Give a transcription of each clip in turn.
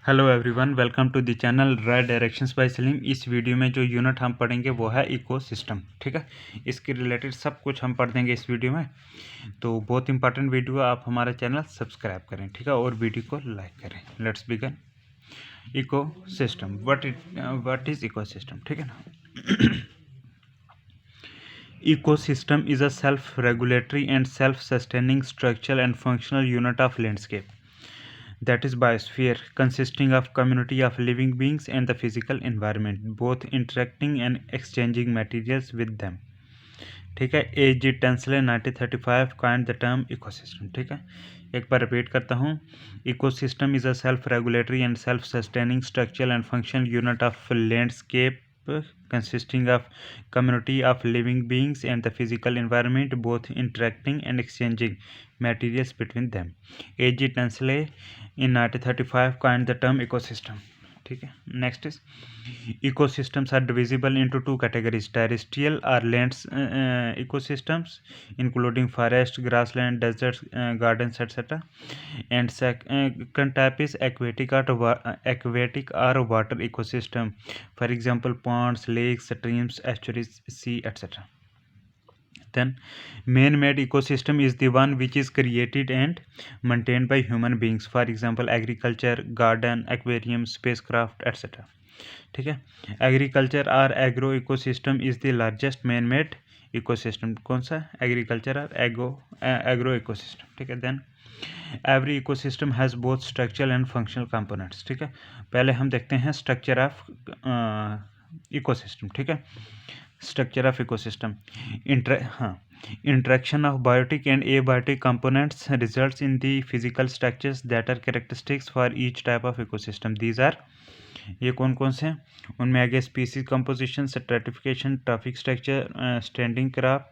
Hello everyone, welcome to the channel right directions by Salim. इस video में जो unit हम पढ़ेंगे वो है इकोसिस्टम। ठीक है, इसके रिलेटेड सब कुछ हम पढ़ देंगे इस वीडियो में। तो बहुत इंपॉर्टेंट वीडियो है, आप हमारा चैनल सब्सक्राइब करें, ठीक है, और वीडियो को लाइक करें। Let's begin. Ecosystem, what is ecosystem, ठीक है ना। Ecosystem is a self-regulatory and self-sustaining structural and functional unit of landscape, that is biosphere, consisting of community of living beings and the physical environment, both interacting and exchanging materials with them. ठीक है, A.G. Tansley 1935 coined the term ecosystem। ठीक है, एक बार repeat करता हूँ। Ecosystem is a self regulatory and self sustaining structural and functional unit of landscape consisting of community of living beings and the physical environment, both interacting and exchanging materials between them. A.G. Tinsley in 1935 coined the term ecosystem। ठीक है, next is ecosystems are divisible into two categories: terrestrial or lands ecosystems, including forest, grassland, deserts, gardens, etc., and second type is aquatic or water ecosystem, for example ponds, lakes, streams, estuaries, sea, etc. Then man-made ecosystem is the one which is created and maintained by human beings, for example agriculture, garden, aquarium, spacecraft, etc. ठीक है, agriculture और agro ecosystem is the largest man made ecosystem. कौन सा? Agriculture और agro ecosystem. ठीक है, then every ecosystem has both structural and functional components. ठीक है, पहले हम देखते हैं स्ट्रक्चर ऑफ इकोसिस्टम। ठीक है, structure of ecosystem interaction of biotic and abiotic components results in the physical structures that are characteristics for each type of ecosystem. These are, ये कौन कौन से हैं? उनमें आगे species composition, stratification, trophic structure, standing crop,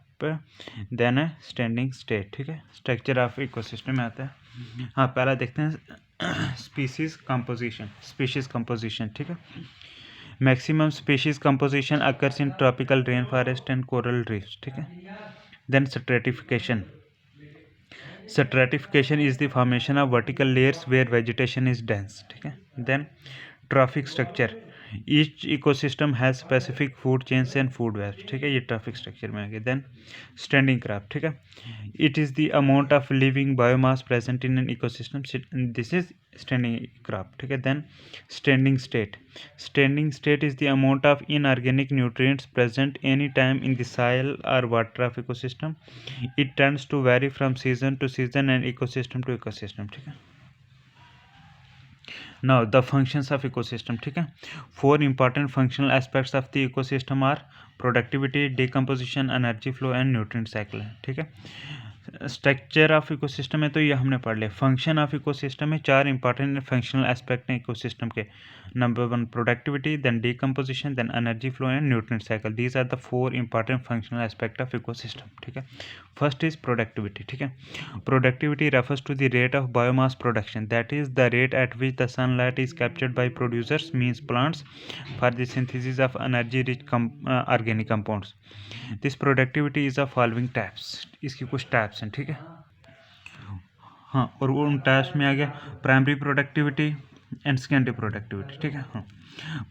then standing state. ठीक है, structure of ecosystem में आता है। हाँ, पहला देखते हैं स्पीसीज कंपोजिशन। ठीक है, maximum species composition occurs in tropical rain forest and coral reefs. ठीक है, then stratification is the formation of vertical layers where vegetation is dense। ठीक है, then trophic structure, each ecosystem has specific food chains and food webs. ठीक है, ये traffic structure में आ गया। देन स्टैंडिंग क्रॉप, ठीक है, it is the amount of living biomass present in an ecosystem, this is standing crop. ठीक है, then standing state is the amount of inorganic nutrients present any time in the soil और water of ecosystem. It tends to vary from season to season and ecosystem to ecosystem. ठीक है, now the functions of ecosystem। ठीक है, 4 important functional aspects of the ecosystem are productivity, decomposition, energy flow and nutrient cycle। ठीक है, structure of ecosystem है तो ये हमने पढ़ लिया। फंक्शन ऑफ इकोसिस्टम में 4 इंपॉर्टेंट फंक्शनल एस्पेक्ट हैं इकोसिस्टम के। Number 1 productivity, then decomposition, then energy flow and nutrient cycle. These are the 4 important functional aspect of ecosystem. ठीक है, फर्स्ट इज प्रोडक्टिविटी। ठीक है, productivity refers to the rate of biomass production, that is the rate at which the sunlight is captured by producers means plants for the synthesis of energy rich organic compounds. This productivity is the following types, इसकी कुछ types हैं। ठीक है, हाँ, और उन types में आ गया primary productivity and secondary productivity. ठीक है, हाँ,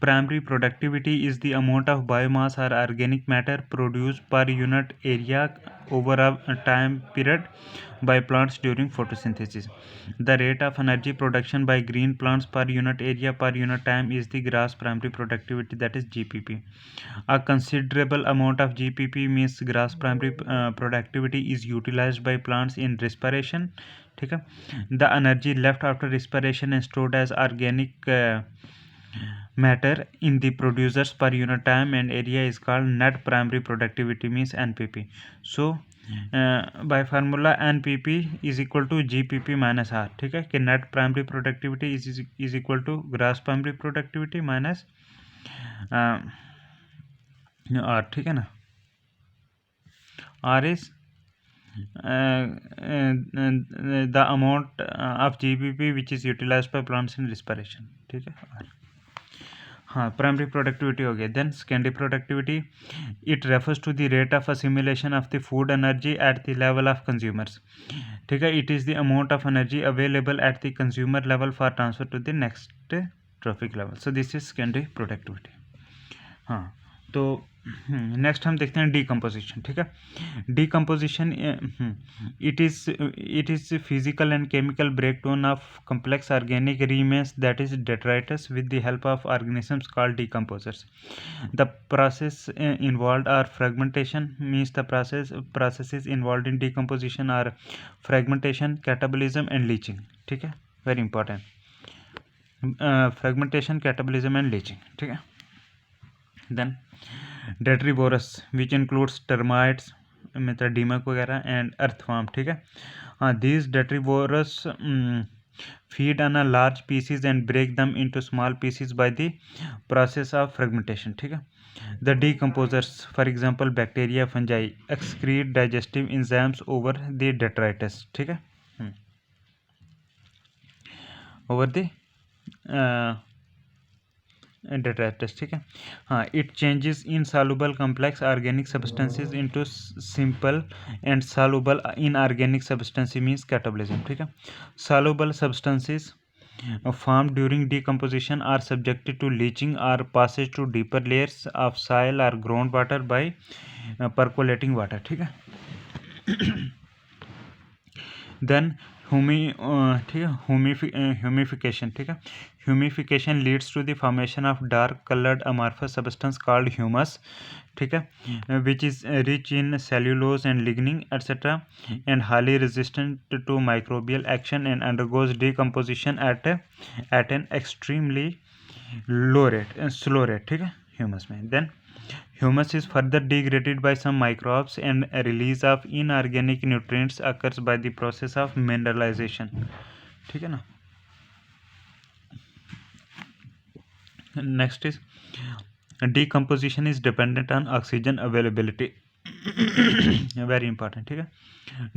primary productivity is the amount of biomass और organic matter produce per unit area over a time period by plants during photosynthesis. The rate of energy production by green plants per unit area per unit time is the gross primary productivity, that is GPP. A considerable amount of GPP means gross primary productivity is utilized by plants in respiration। ठीक है, the energy left after respiration and stored as organic matter in the producers per unit time and area is called net primary productivity, means NPP. So by formula NPP is equal to GPP minus R। ठीक है, कि net primary productivity is equal to gross primary productivity minus R। ठीक है ना, R is the amount of GPP which is utilized by plants in respiration। ठीक है, R। हाँ, primary productivity हो गया। Then secondary productivity, it refers to the rate of assimilation of the food energy at the level of consumers. ठीक है, it is the amount of energy available at the consumer level for transfer to the next trophic level. So this is secondary productivity. हाँ, तो next हम देखते हैं decomposition. ठीक है, decomposition it is physical and chemical breakdown of complex organic remains, that is detritus, with the help of organisms called decomposers. The process involved are fragmentation, means the processes involved in decomposition are fragmentation, catabolism and leaching. ठीक है, very important. Fragmentation, catabolism and leaching. ठीक है, then detrivorous, which includes termites, मतलब दीमक वगैरह, and earthworm. ठीक है, हाँ, these detrivorous feed on a large pieces and break them into small pieces by the process of fragmentation. ठीक है, the decomposers, for example bacteria, fungi, excrete digestive enzymes over the detritus. ठीक है, over the detritus. ठीक है, हाँ, it changes insoluble complex organic substances into simple and soluble inorganic substances, means catabolism. ठीक है, soluble substances formed during decomposition are subjected to leaching or passage to deeper layers of soil or groundwater by percolating water. ठीक है, then humification. ठीक है, humification leads to the formation of dark colored amorphous substance called humus. ठीक है, which is rich in cellulose and lignin etc. and highly resistant to microbial action and undergoes decomposition at an extremely slow rate. ठीक है, humus में. Then humus is further degraded by some microbes and a release of inorganic nutrients occurs by the process of mineralization. ठीक है ना. Next is decomposition is dependent on oxygen availability. Very important. ठीक है,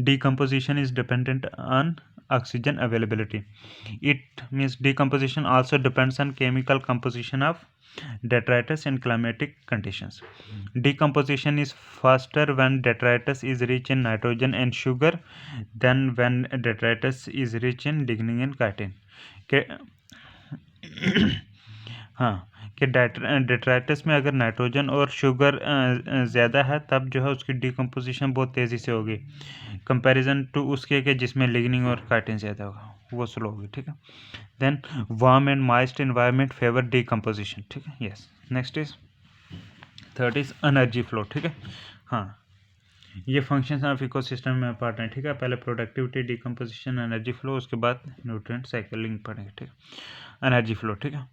decomposition is dependent on oxygen availability. It means decomposition also depends on chemical composition of detritus and climatic conditions. Decomposition is faster when detritus is rich in nitrogen and sugar than when detritus is rich in lignin and chitin. हाँ, कि detritus में अगर nitrogen और sugar ज़्यादा है तब जो है उसकी डिकम्पोजिशन बहुत तेज़ी से होगी कंपैरिजन टू उसके कि जिसमें लिग्निन और काइटिन ज़्यादा होगा, वो स्लो होगी. ठीक है, then warm and moist environment favour decomposition. ठीक है, yes. Next is third is energy flow. ठीक है, हाँ, ये फंक्शंस ऑफ इकोसिस्टम में पार्ट है. ठीक है, पहले प्रोडक्टिविटी, डिकम्पोजिशन, एनर्जी फ्लो, उसके बाद न्यूट्रिएंट साइकिलिंग पढ़ेंगे. ठीक है, एनर्जी फ्लो. ठीक है,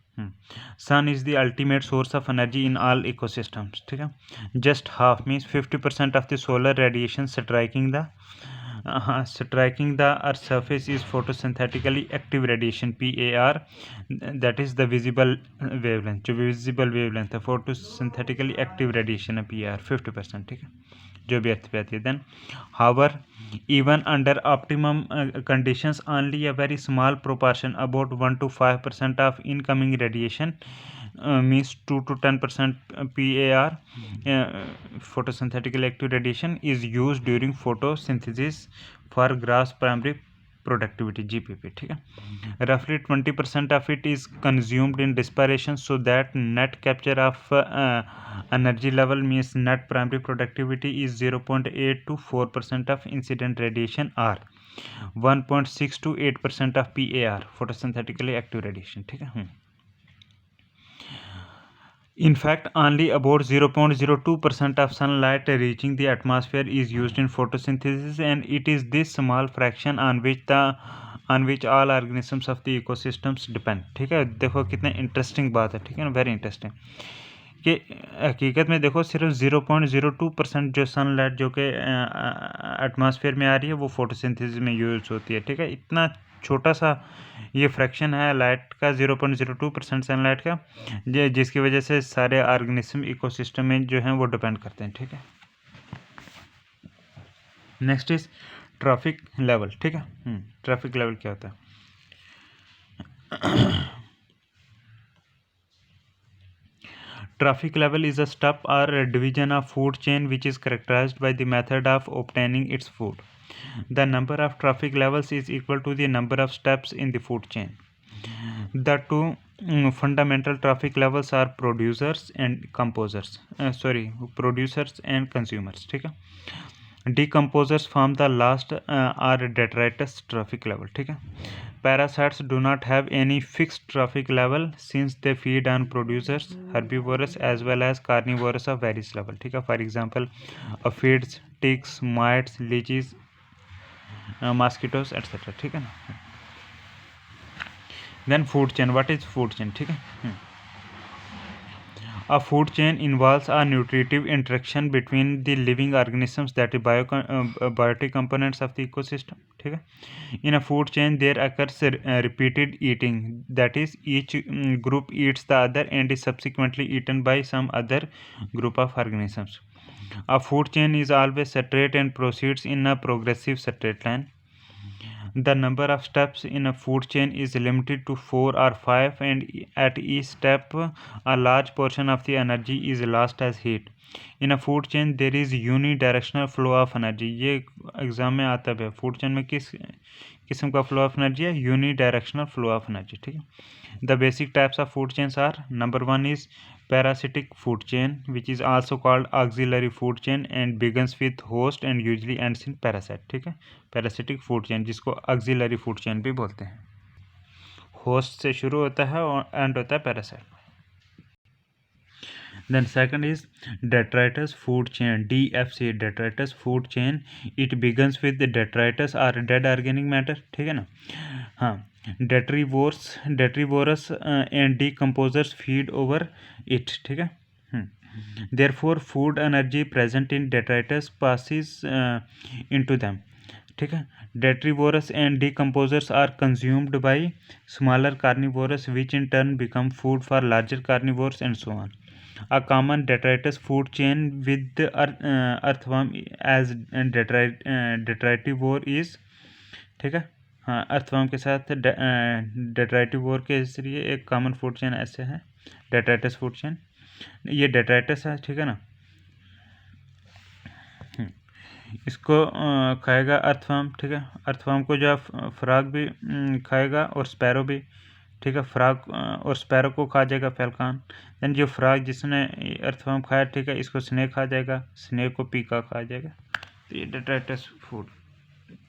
sun is the ultimate source of energy in all ecosystems. ठीक है, just half means 50% of the solar radiation striking the earth surface is photosynthetically active radiation PAR, that is the visible wavelength. जो visible wavelength है photosynthetically active radiation है PAR 50%. ठीक है, जो भी अर्थ पे आती है. Then hour even under optimum conditions only a very small proportion, about 1 to 5% of incoming radiation means 2 to 10% PAR photosynthetically active radiation is used during photosynthesis for gross primary productivity GPP. ठीक है, roughly 20% of it is consumed in respiration, so that net capture of energy level means net primary productivity is 0.8 to 4% of incident radiation or 1.6 to 8% of PAR photosynthetically active radiation. ठीक है, In fact, only about 0.02% of sunlight reaching the atmosphere is used in photosynthesis, and it is this small fraction on which all organisms of the ecosystems depend. ठीक है, देखो कितने interesting बात है. ठीक है ना, वेरी इंटरेस्टिंग कि हकीकत में देखो सिर्फ 0.02% जो सनलाइट जो कि एटमॉस्फेयर में आ रही है वो फोटोसिंथेसिस में यूज होती है. ठीक है, इतना छोटा सा ये फ्रैक्शन है लाइट का, 0.02% सनलाइट का, जिसकी वजह से सारे ऑर्गेनिज्म इकोसिस्टम में जो हैं वो डिपेंड करते हैं. ठीक है, नेक्स्ट इज ट्रॉफिक लेवल. ठीक है, ट्रॉफिक लेवल क्या होता है? Trophic level is a step or a division of food chain which is characterized by the method of obtaining its food. The number of trophic levels is equal to the number of steps in the food chain. The two fundamental trophic levels are producers and consumers. ठीक है. Decomposers form the last or detritus trophic level. ठीक है. Parasites do not have any fixed trophic level since they feed on producers, herbivores as well as carnivores of various level. ठीक है. For example, aphids, ticks, mites, leeches, mosquitoes, etc. ठीक है ना. Then food chain. What is food chain? ठीक है. A food chain involves a nutritive interaction between the living organisms, that is biotic components of the ecosystem. ठीक है. In a food chain there occurs repeated eating, that is each group eats the other and is subsequently eaten by some other group of organisms. A food chain is always straight and proceeds in a progressive straight line. The number of steps in a food chain is limited to 4 or 5, and at each step a large portion of the energy is lost as heat. In a food chain there is unidirectional flow of energy. ये exam में आता है. Food chain में किस किस्म का flow of energy है? Unidirectional flow of energy. ठीक है. The basic types of food chains are: number 1 is parasitic food chain, which is also called auxiliary food chain and begins with host and usually ends in parasite. ठीक है. parasitic food chain जिसको auxiliary food chain भी बोलते हैं. host से शुरू होता है और end होता है parasite. Then second is detritus food chain, DFC, detritus food chain. It begins with the detritus or dead organic matter. ठीक है ना. हाँ. Detrivorous and decomposers feed over it. ठीक है. Therefore food energy present in detritus passes into them. ठीक है. Detrivorous and decomposers are consumed by smaller carnivores, which in turn become food for larger carnivores and so on. A common detritus food chain with the earthworm as detritivore is. ठीक है. हाँ. Earthworm के साथ डेट्राइटिवोर के जरिए एक common food chain ऐसे है डेट्राइटस फूड चेन. ये डेट्राइटस है. ठीक है ना. इसको खाएगा अर्थवर्म. ठीक है. अर्थवर्म को जो फ्रॉग भी खाएगा और स्पैरो भी. ठीक है. फ्रॉग और स्पैरो को खा जाएगा फैल्कॉन. देन जो फ्रॉग जिसने अर्थवर्म खाया, ठीक है, इसको स्नेक खा जाएगा. स्नेक को पीका खा जाएगा. तो ये डेट्राइटस फूड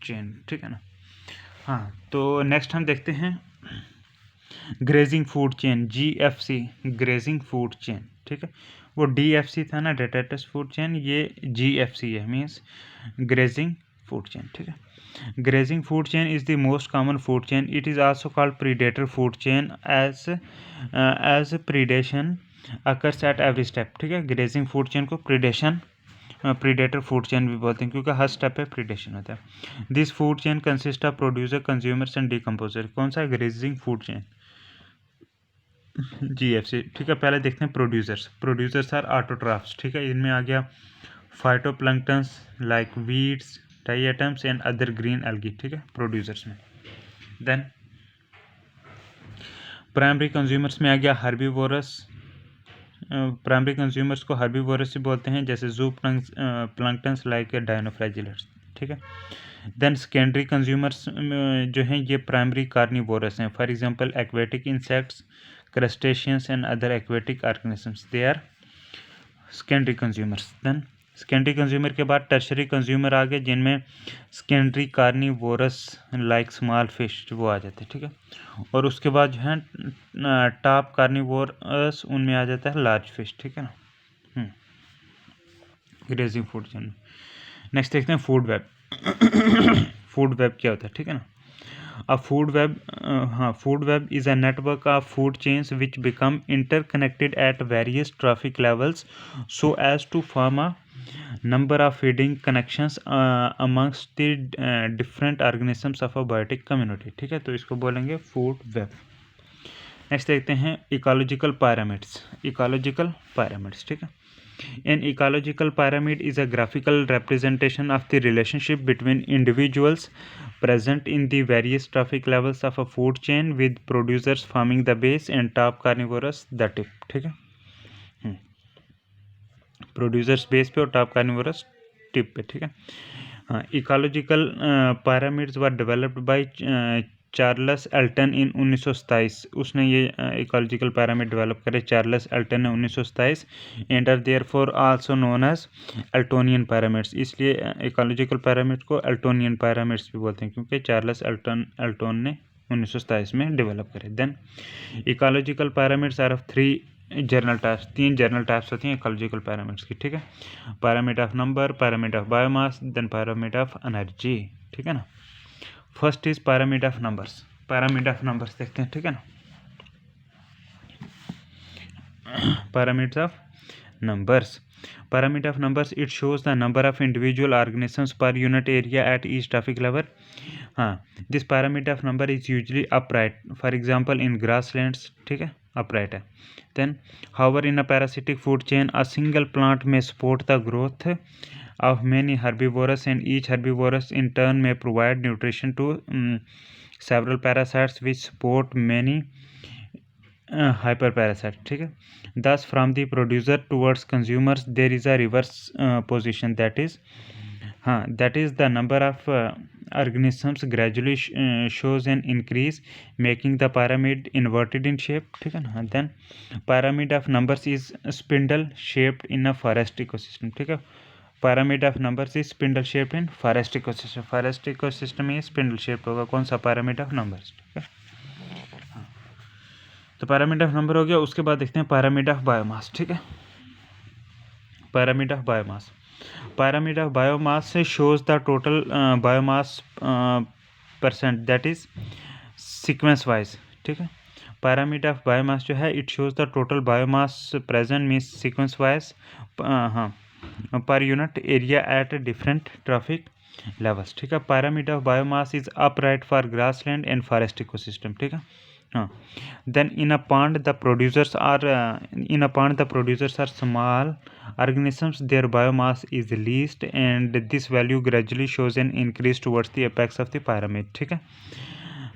चेन. ठीक है ना. हाँ. तो नेक्स्ट हम देखते हैं grazing food chain, GFC, grazing food chain. ठीक है. वो DFC था ना, डेट्राइटस फूड चेन. ये GFC है, मीन्स ग्रेजिंग फूड चेन. ठीक है. Grazing food chain is the most common food chain. It is also called predator food chain as predation occurs at every step. ठीक है. Grazing food chain को predator food chain भी बोलते हैं क्योंकि हर step पे प्रीडेशन होता है. This food chain consist of producer, consumers and decomposer. कौन सा? Grazing food chain, GFC. ठीक है. पहले देखते हैं प्रोड्यूसर्स आर ऑटोट्रॉफ्स. ठीक है. इनमें आ गया phytoplanktons like weeds, diatoms and other green algae. ठीक है. प्रोड्यूसर्स में. देन प्राइमरी कंज्यूमर्स में आ गया हर्बीवोरस. प्राइमरी कंज्यूमर्स को हर्बीवोरस ही बोलते हैं, जैसे जू प्लैंक्टन्स लाइक डायनोफ्लैजिलेट्स. ठीक है. देन सेकेंडरी कंज्यूमर्स जो हैं ये प्राइमरी कार्निवोरस हैं. For example aquatic insects, crustaceans and other aquatic organisms, they are secondary consumers. Then secondary consumer के बाद टर्शरी कंज्यूमर आ गए, जिनमें secondary carnivorous like small fish वो आ जाते हैं. ठीक है. और उसके बाद जो है टॉप कार्निवोरस, उनमें आ जाता है लार्ज फिश. ठीक है ना. Grazing food chain. नेक्स्ट देखते हैं फूड वेब. फूड वेब क्या होता है? ठीक है ना. A food web is a network of food chains which become interconnected at various trophic levels so as to form a number of feeding connections amongst the different organisms of a biotic community. ठीक है. तो इसको बोलेंगे food web. Next देखते हैं ecological pyramids. ठीक है. An ecological pyramid is a graphical representation of the relationship between individuals present in the various trophic levels of a food chain, with producers forming the base and top carnivorous the tip. ठीक है. Producers base पे और top carnivorous tip पे, ठीक है। हाँ, ecological parameters were developed by Charles Elton in 1927। उसने ये इकोलॉजिकल पैरामीटर डेवलप करे चार्ल्स एल्टन ने 1927, and are therefore also known as Eltonian parameters. इसलिए इकोलॉजिकल पैरामीटर को एल्टोनियन पैरामीटर्स भी बोलते हैं, क्योंकि चार्ल्स एल्टन ने 1927 में डेवलप करे। Then ecological parameters are of three general types, 3 general types होती हैं इकोलॉजिकल पैरामीटर्स की, ठीक है। Parameter of number, parameter of biomass, then parameter of energy, ठीक है ना। First is parameter of numbers. Parameter of numbers देखते हैं, ठीक है ना। Parameter of numbers. Parameter of numbers, it shows the number of individual organisms per unit area at each traffic level. This parameter of number is usually upright, for example in grasslands, ठीक है, upright है. Then however in a parasitic food chain a single plant may support the growth of many herbivores, and each herbivorous in turn may provide nutrition to several parasites which support many hyperparasite, ठीक है. Thus from the producer towards consumers there is a reverse position, that is the number of organisms gradually shows an increase, making the pyramid inverted in shape, ठीक है ना. Then pyramid of numbers is spindle shaped in a forest ecosystem, ठीक है. pyramid of numbers is spindle shaped in forest ecosystem. forest ecosystem में spindle shaped होगा कौन सा, pyramid of numbers, ठीक है. तो पैरामीटर ऑफ नंबर हो गया. उसके बाद देखते हैं पैरामीटर ऑफ बायोमास, ठीक है. Parameter of biomass, parameter of biomass से shows the total biomass percent, that is sequence wise, ठीक है. पैरामीटर ऑफ बायोमास जो है it shows the total biomass present means sequence wise per unit area at different trophic levels, ठीक है. Parameter of biomass is upright for grassland and forest ecosystem, ठीक है. Then in a pond the producers are small organisms, their biomass is least, and this value gradually shows an increase towards the apex of the pyramid, ठीक है.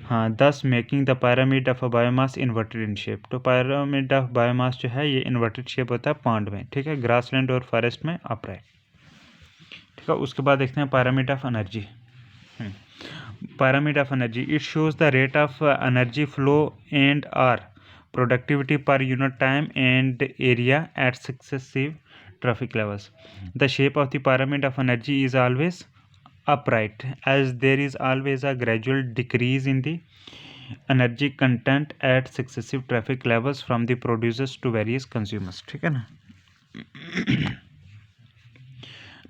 thus making the pyramid of a biomass inverted in shape. तो pyramid of biomass जो है ये inverted shape होता है pond में, ठीक है, grassland और forest में upright, ठीक है. उसके बाद देखते हैं pyramid of energy. Pyramid of energy, it shows the rate of energy flow and or productivity per unit time and area at successive traffic levels. The shape of the pyramid of energy is always upright, as there is always a gradual decrease in the energy content at successive traffic levels from the producers to various consumers, ठीक है ना.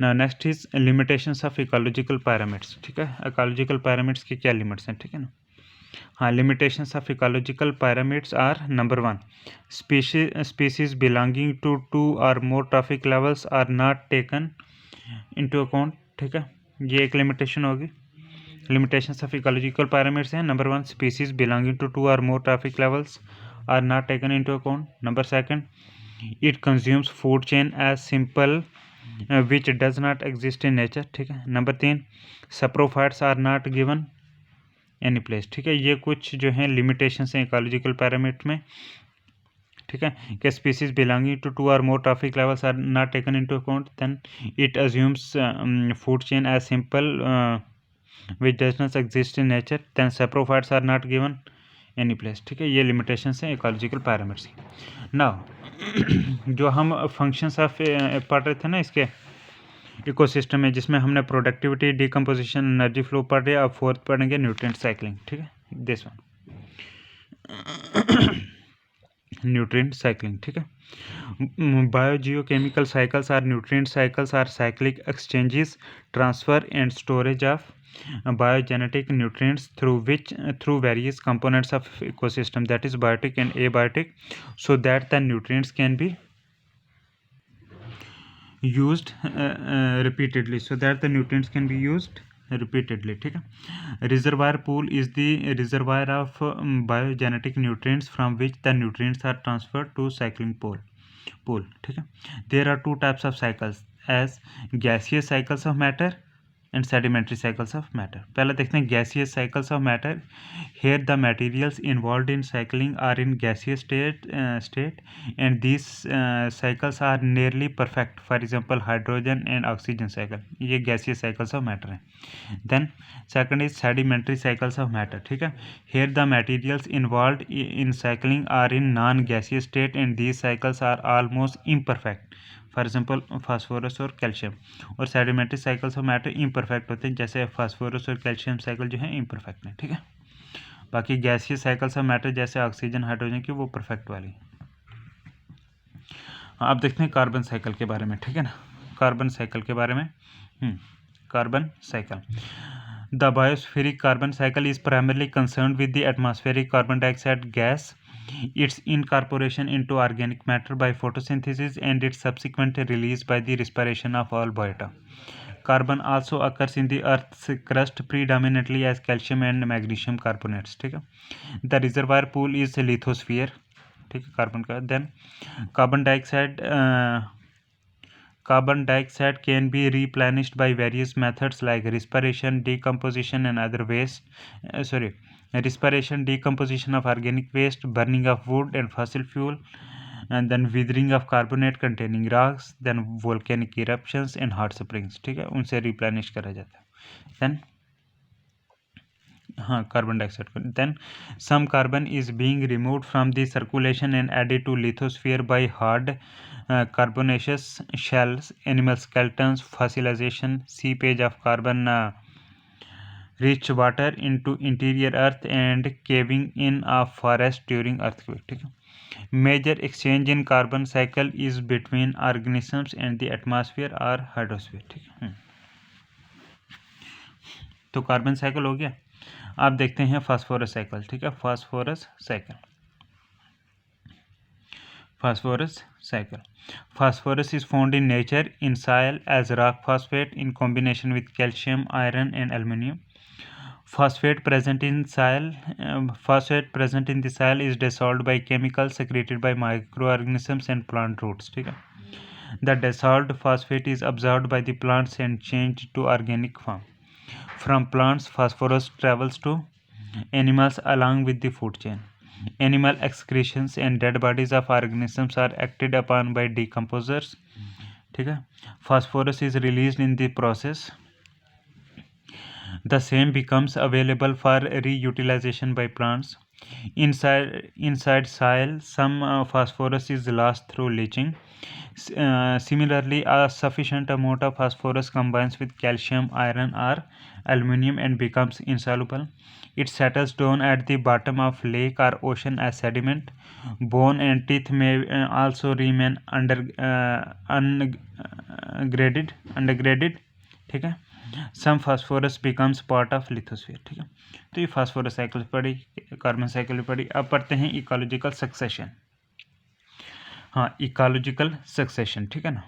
Now next is limitations of ecological pyramids, ठीक है. ecological pyramids के क्या limits हैं, ठीक है ना. limitations of ecological pyramids are number 1, species belonging to 2 or more traffic levels are not taken into account, ठीक है. ये एक limitation होगी. limitations of ecological pyramids हैं number 1, species belonging to 2 or more traffic levels are not taken into account. number 2, it consumes food chain as simple which does not exist in nature, ठीक है. Number 3, saprophytes are not given any place, ठीक है. ये कुछ जो हैं limitations हैं ecological pyramid में, ठीक है, कि species belonging to 2 or more traffic levels are not taken into account. Then it assumes food chain as simple which does not exist in nature. Then saprophytes are not given any place, ठीक है. ये limitations हैं ecological pyramids की. Now जो हम functions of पढ़ रहे थे ना इसके इकोसिस्टम में, जिसमें हमने प्रोडक्टिविटी, डिकम्पोजिशन, एनर्जी फ्लो पढ़ रहे, अब फोर्थ पढ़ेंगे न्यूट्रिएंट साइक्लिंग, ठीक है. दिस वन न्यूट्रिएंट साइक्लिंग, ठीक है. Biogeochemical cycles are nutrient cycles are cyclic exchanges, transfer and storage of biogenetic nutrients through various components of ecosystem, that is biotic and abiotic, so that the nutrients can be used repeatedly, ठीक है. reservoir pool is the reservoir of biogenetic nutrients from which the nutrients are transferred to cycling pool, ठीक है. there are 2 types of cycles, as gaseous cycles of matter and sedimentary cycles of matter. पहले देखते हैं gaseous cycles of matter. Here the materials involved in cycling are in gaseous state and these cycles are nearly perfect. For example, hydrogen and oxygen cycle. ये gaseous cycles of matter है. Then second is sedimentary cycles of matter. ठीक है. Here the materials involved in cycling are in non-gaseous state and these cycles are almost imperfect. For example phosphorus और calcium. और sedimentary cycles of matter imperfect होते हैं, जैसे phosphorus और calcium cycle जो है इम्परफेक्ट है. ठीक है. बाकी गैसियस साइकिल्स ऑफ मैटर जैसे ऑक्सीजन हाइड्रोजन की वो परफेक्ट वाली. अब देखते हैं कार्बन साइकिल के बारे में. ठीक है ना. कार्बन साइकिल के बारे में. Carbon cycle. The biospheric carbon cycle is primarily concerned with the atmospheric carbon dioxide gas, its incorporation into organic matter by photosynthesis and its subsequent release by the respiration of all biota. Carbon also occurs in the earth's crust predominantly as calcium and magnesium carbonates. ठीक है. The reservoir pool is lithosphere. ठीक है. Carbon का. Then carbon dioxide can be replenished by various methods like respiration, decomposition and other waste. Respiration, decomposition of organic waste, burning of wood and fossil fuel, and then withering of carbonate containing rocks, then volcanic eruptions and hot springs. ठीक है. उनसे replenish करा जाता है. then carbon dioxide. then some carbon is being removed from the circulation and added to lithosphere by hard carbonaceous shells, animal skeletons, fossilization, seepage of carbon rich water into interior earth and caving in of forest during earthquake. ठीक है. Major exchange in carbon cycle is between organisms and the atmosphere or hydrosphere. ठीक है. तो carbon cycle हो गया. आप देखते हैं फास्फोरस साइकिल. ठीक है. Phosphorus cycle. Phosphorus is found in nature in soil as rock phosphate in combination with calcium, iron and aluminium. Phosphate present in the soil is dissolved by chemicals secreted by microorganisms and plant roots. ठीक है. The dissolved phosphate is absorbed by the plants and changed to organic form. From plants, phosphorus travels to animals along with the food chain. Animal excretions and dead bodies of organisms are acted upon by decomposers. ठीक है. Phosphorus is released in the process. The same becomes available for reutilization by plants. Inside soil, some phosphorus is lost through leaching. Similarly, a sufficient amount of phosphorus combines with calcium, iron or aluminium and becomes insoluble. It settles down at the bottom of lake or ocean as sediment. Bone and teeth may also remain ungraded. ठीक है. Some phosphorus becomes part of lithosphere. ठीक है. तो ये phosphorus cycle पढ़ी, carbon cycle पढ़ी. अब पढ़ते हैं इकोलॉजिकल सक्सेशन. Ecological succession. ठीक है ना.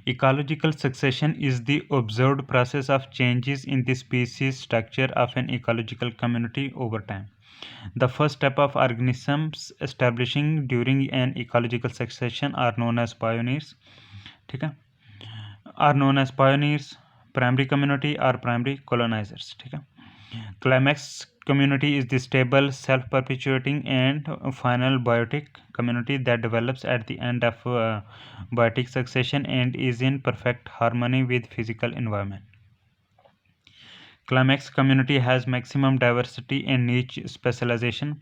Ecological succession is the observed process of changes in the species structure of an ecological community over time. The first step of organisms establishing during an ecological succession are known as pioneers. ठीक है. Are known as pioneers, primary community or primary colonizers. ठीक है. Climax community is the stable, self-perpetuating and final biotic community that develops at the end of biotic succession and is in perfect harmony with physical environment. Climax community has maximum diversity and niche specialization.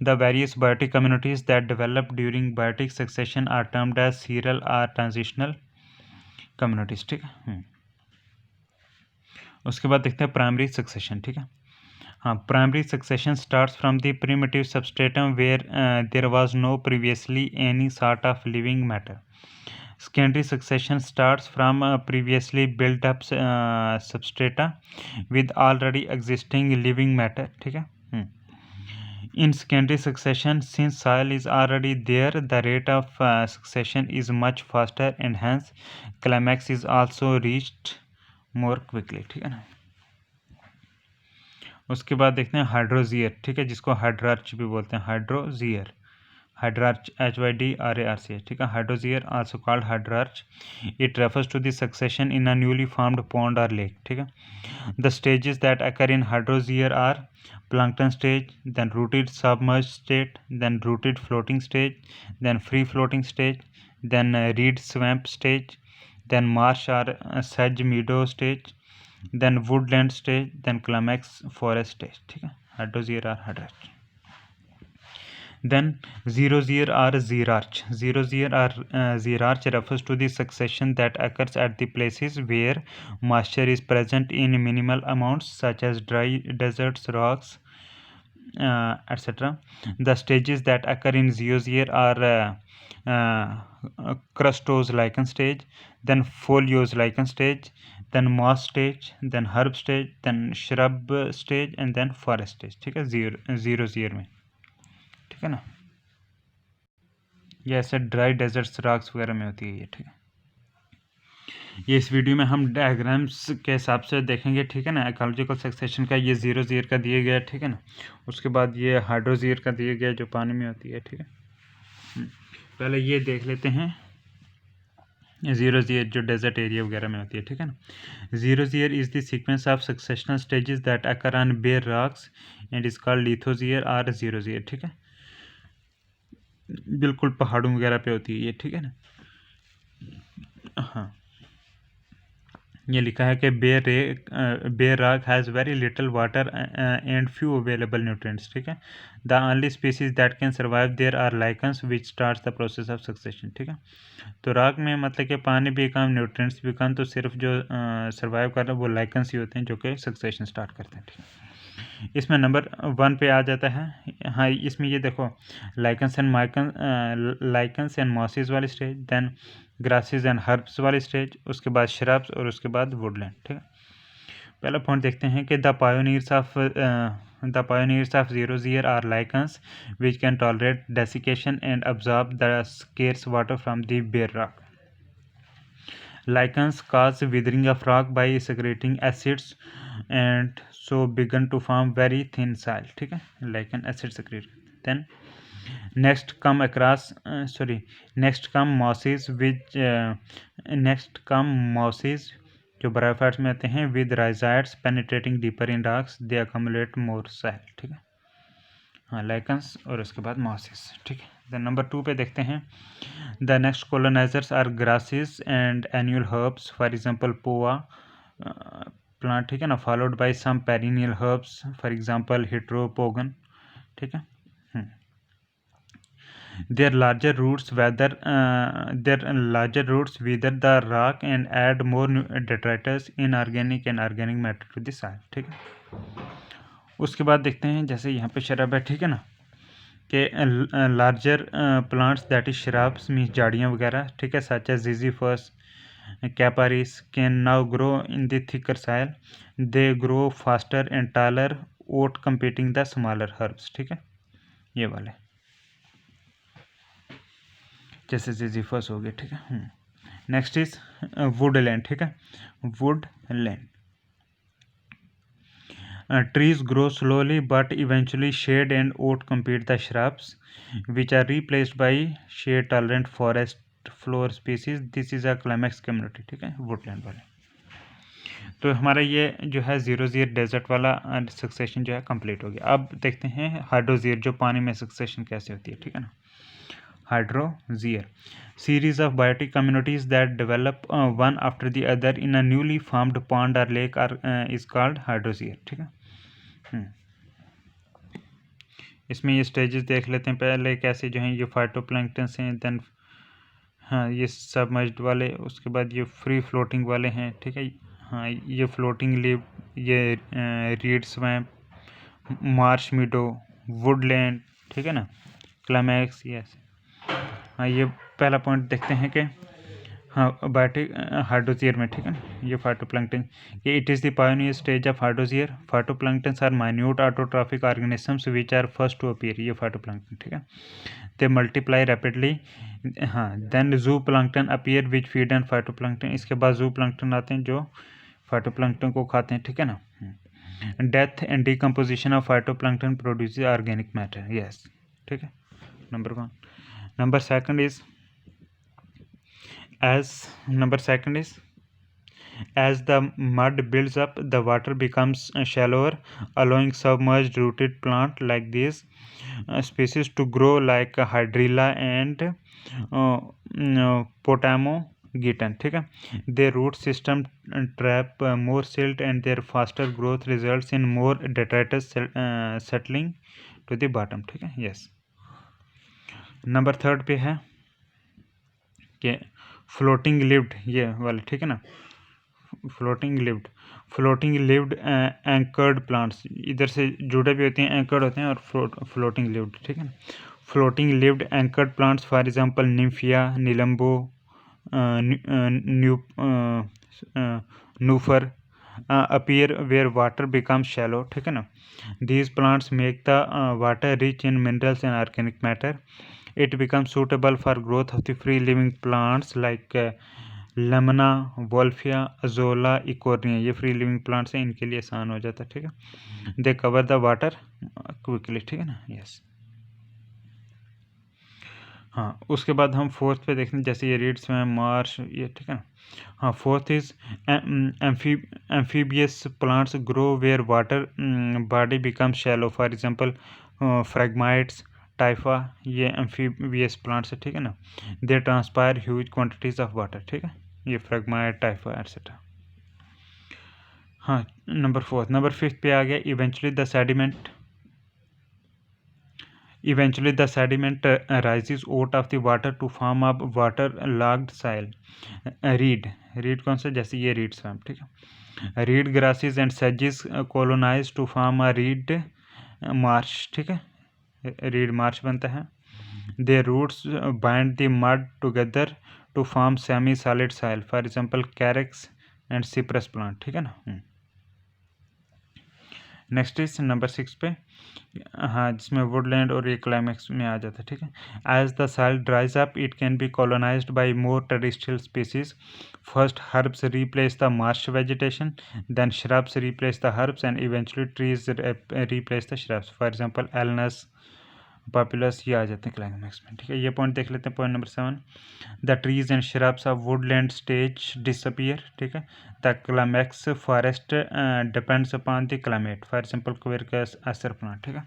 The various biotic communities that develop during biotic succession are termed as serial or transitional communities. ठीक है. उसके बाद देखते हैं primary succession. ठीक है. Primary succession starts from the primitive substratum where there was no previously any sort of living matter. Secondary succession starts from previously built up substrata with already existing living matter. ठीक है. In secondary succession, since soil is already there, the rate of succession is much faster and hence climax is also reached more quickly. ठीक है ना. उसके बाद देखते हैं हाइड्रोजियर. ठीक है. जिसको हाइड्रार्च भी बोलते हैं. हाइड्रोजियर. Hydrarch, HYDRARCH, ठीक है. Hydrozoa also called hydrarch. It refers to the succession in a newly formed pond or lake, ठीक है. The stages that occur in hydrozoa are plankton stage, then rooted submerged state, then rooted floating stage, then free floating stage, then reed swamp stage, then marsh or sedge meadow stage, then woodland stage, then climax forest stage, ठीक है. Hydrozoa or hydrarch. Then xerozoa or xerarch. Xerozoa or xerarch refers to the succession that occurs at the places where moisture is present in minimal amounts, such as dry deserts, rocks, etc. The stages that occur in xerozoa are crustose lichen stage, then foliose lichen stage, then moss stage, then herb stage, then shrub stage, and then forest stage, ठीक है. xerozoa में, ठीक है ना. ये ऐसे dry desserts rocks वगैरह में होती है ये, ठीक है. ये इस वीडियो में हम डायग्राम्स के हिसाब से देखेंगे, ठीक है ना. इकोलॉजिकल सक्सेशन का ये xerozoa का दिए गया, ठीक है ना. उसके बाद ये हाइड्रोजोआ का दिए गया जो पानी में होती है, ठीक है. पहले ये देख लेते हैं xerozoa जो डेजर्ट एरिया वगैरह में होती है, ठीक है ना. xerozoa is the sequence of successional stages that occur on bare rocks and is called लिथोzoa और xerozoa, ठीक है. बिल्कुल पहाड़ों वगैरह पे होती है ये, ठीक है ना. हाँ, ये लिखा है कि bare rock has very little water and few available nutrients, ठीक है. The only species that can survive there are lichens which starts the process of succession, ठीक है. तो रॉक में मतलब कि पानी भी कम, न्यूट्रिएंट्स भी कम, तो सिर्फ जो सर्वाइव कर रहे हैं वो लाइकन्स ही होते हैं जो कि सक्सेशन स्टार्ट करते हैं, ठीक है. इसमें नंबर 1 पे आ जाता है. हाँ, इसमें ये देखो लाइकन्स एंड मॉसेस वाली stage, then grasses and herbs वाली स्टेज, उसके बाद श्रब्स और उसके बाद वुडलैंड, ठीक है. पहला पॉइंट देखते हैं कि the pioneers of xerozoa are lichens which can tolerate desiccation and absorb the scarce water from the bare rock. Lichens cause withering of rock by secreting acids and so begin to form very thin soil, ठीक है. lichen acid secrete. Then next come mosses जो bryophytes में आते हैं with rhizoids penetrating deeper in rocks, they accumulate more soil, ठीक है. हाँ, lichens और उसके बाद मॉसेस, ठीक है. देन नंबर 2 पे देखते हैं the next colonizers are grasses and annual herbs, for example Poa plant, ठीक है ना, followed by some perennial herbs, for example Heteropogon, ठीक है. their larger roots wither the rock and add more detritus, inorganic and organic matter to the soil, ठीक है. उसके बाद देखते हैं जैसे यहाँ पे शराब है, ठीक है ना, कि larger plants that is shrubs means झाड़ियाँ वगैरह, ठीक है, such as Ziziphus, Capparis can now grow in the thicker soil, they grow faster and taller out competing the smaller herbs, ठीक है. ये वाले जैसे जिजीफस हो गए, ठीक है. नेक्स्ट इज वुडलैंड, ठीक है. Woodland trees grow slowly but eventually shade and oat compete the shrubs which are replaced by shade tolerant forest floor species. This is a climax community, ठीक है. वुडलैंड वाले. तो हमारा ये जो है xerozoa डेजर्ट वाला सक्सेशन जो है कंप्लीट हो गया. अब देखते हैं हाइड्रोजोआ जो पानी में सक्सेशन कैसे होती है, ठीक है ना. Hydrozoa series of biotic communities that develop one after the other in a newly formed pond or lake is called hydrozoa, ठीक है. इसमें ये स्टेजेस देख लेते हैं. पहले कैसे जो हैं ये फाइटोप्लैंक्टन हैं, देन हाँ ये सबमर्ज्ड वाले, उसके बाद ये फ्री फ्लोटिंग वाले हैं, ठीक है. हाँ, ये फ्लोटिंग लीव, ये रीड स्वैम्प, मार्श मीडो, वुडलैंड, ठीक है ना, क्लाइमैक्स. यस, हाँ, ये पहला पॉइंट देखते हैं कि हाँ बायोटिक हाइड्रोजोआ में, ठीक है ना, ये फाइटोप्लैंक्टन. ये it is the pioneer stage of hydrozoa. Phytoplanktons are minute autotrophic organisms which are first to appear. ये फाइटोप्लैंक्टन, ठीक है. They multiply rapidly. हाँ, then zoo plankton appear which feed and phytoplankton. इसके बाद जू प्लैंक्टन आते हैं जो फाइटोप्लैंक्टन को खाते हैं, ठीक है ना. Death and decomposition of phytoplankton produce organic matter. Yes, ठीक है. number one. Number second is as the mud builds up, the water becomes shallower, allowing submerged rooted plant like these species to grow, like hydrilla and potamogeton. ठीक है, their root system trap more silt, and their faster growth results in more detritus settling to the bottom. ठीक है, yes. Number third पे है कि floating lived, ये वाले, ठीक है ना, फ्लोटिंग लिव्ड एंकर्ड प्लांट्स, इधर से जुड़े भी होते हैं, एंकर्ड होते हैं, और फ्लोटिंग लिव्ड, ठीक है ना. Floating leaved anchored plants, for example Nymphaea, Nelumbo, Nuphar, appear where water becomes shallow. ठीक है ना. These plants make the water rich in minerals and organic matter. It becomes suitable for growth of the free living plants like Lemna, Wolffia, Azolla, Eichhornia. ये free living plants हैं, इनके लिए आसान हो जाता है. ठीक है, they cover the water quickly. ठीक है ना, यस. हाँ, उसके बाद हम फोर्थ पे देखते हैं, जैसे ये रीड्स में मार्श, ये, ठीक है ना. हाँ, fourth is amphibious plants grow where water body become shallow. For example Phragmites, Typha, ये एम्फीबियस प्लांट्स है. ठीक है ना, they transpire huge quantities of water. ठीक है, ये फ्रैगमाइट, टाइफा एटसेट्रा. हाँ, नंबर फिफ्थ पे आ गया. Eventually, the sediment rises out of the water to form a water-logged soil. Reed कौन सा, जैसे ये reed swamp. ठीक है, reed grasses and sedges colonize to form a reed marsh. ठीक है, reed marsh बनता है. Their roots bind the mud together to form semi-solid soil. For example, carex and cypress plant. ठीक है ना. नेक्स्ट इज नंबर 6 पे. हाँ, जिसमें वुडलैंड और ये क्लाइमैक्स में आ जाता है. ठीक है, as the soil dries up it can be colonised by more terrestrial species. First herbs replace the marsh vegetation, then shrubs replace the herbs, and eventually trees replace the shrubs. For example Alnus, Populus, ये आ जाते हैं climax में. ठीक है, ये point देख लेते हैं. Point number 7, the trees and shrubs of woodland stage disappear. ठीक है, the climax forest depends upon the climate. For example Quercus, Acer plant. ठीक है,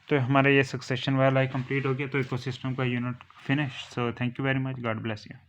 तो हमारा ये सक्सेशन वाला कंप्लीट हो गया, तो इकोसिस्टम का unit finish. So thank you very much, God bless you.